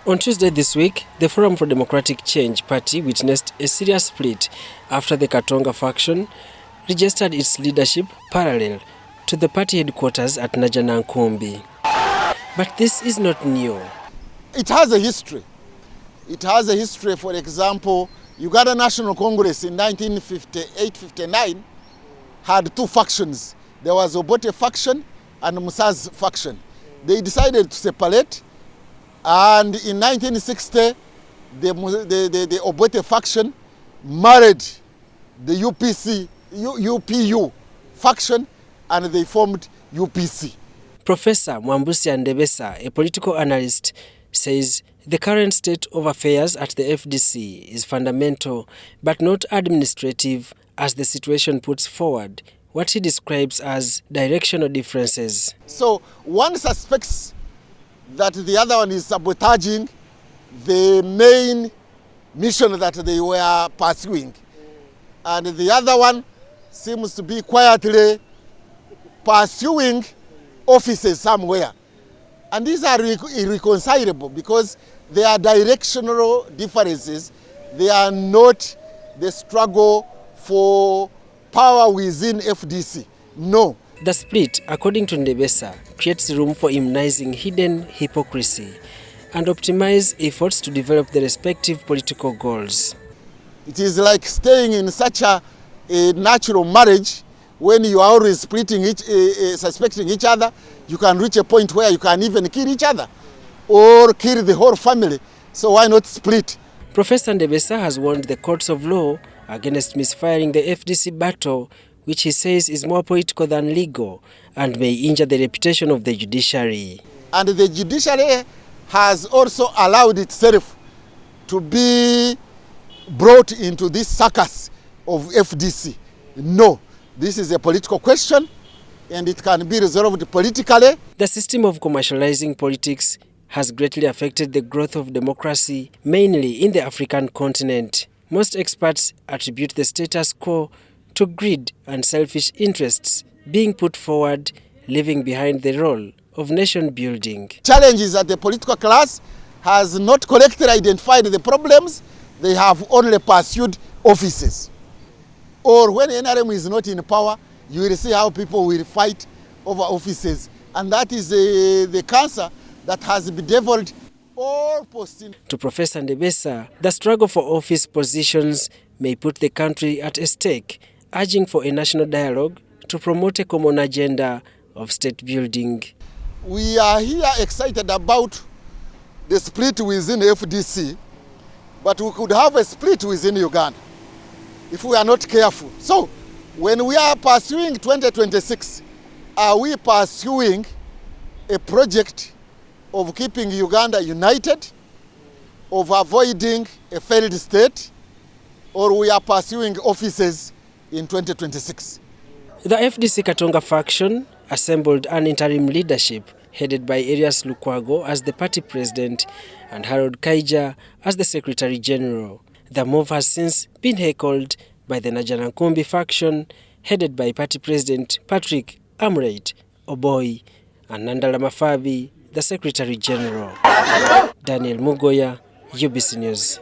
On Tuesday this week, the Forum for Democratic Change party witnessed a serious split after the Katonga faction registered its leadership parallel to the party headquarters at Najanankumbi. But this is not new. It has a history. It has a history. For example, Uganda National Congress in 1958-59 had two factions. There was Obote faction and Musa's faction. They decided to separate, and in 1960, the Obote faction married the UPU faction, and they formed UPC. Professor Mwambutsya Ndebesa, a political analyst, says the current state of affairs at the FDC is fundamental but not administrative, as the situation puts forward what he describes as directional differences. So one suspects that the other one is sabotaging the main mission that they were pursuing, and the other one seems to be quietly pursuing offices somewhere. And these are irreconcilable because they are directional differences. They are not the struggle for power within FDC. No. The split, according to Ndebesa, creates room for immunizing hidden hypocrisy and optimize efforts to develop the respective political goals. It is like staying in such a natural marriage. When you are always splitting suspecting each other, you can reach a point where you can even kill each other or kill the whole family. So why not split? Professor Ndebesa has warned the courts of law against misfiring the FDC battle, which he says is more political than legal and may injure the reputation of the judiciary. And the judiciary has also allowed itself to be brought into this circus of FDC. No. This is a political question, and it can be resolved politically. The system of commercializing politics has greatly affected the growth of democracy, mainly in the African continent. Most experts attribute the status quo to greed and selfish interests being put forward, leaving behind the role of nation building. Challenge is that the political class has not correctly identified the problems. They have only pursued offices. Or when NRM is not in power, you will see how people will fight over offices. And that is the cancer that has bedeviled all posting. To Professor Ndebesa, the struggle for office positions may put the country at a stake, urging for a national dialogue to promote a common agenda of state building. We are here excited about the split within FDC, but we could have a split within Uganda if we are not careful. So, when we are pursuing 2026, are we pursuing a project of keeping Uganda united, of avoiding a failed state, or we are pursuing offices in 2026? The FDC Katonga faction assembled an interim leadership headed by Elias Lukwago as the party president and Harold Kaija as the secretary general. The move has since been heckled by the Najanankumbi faction, headed by party president Patrick Amreit Oboy and Nandala Mafabi, the secretary general. Daniel Mugoya, UBC News.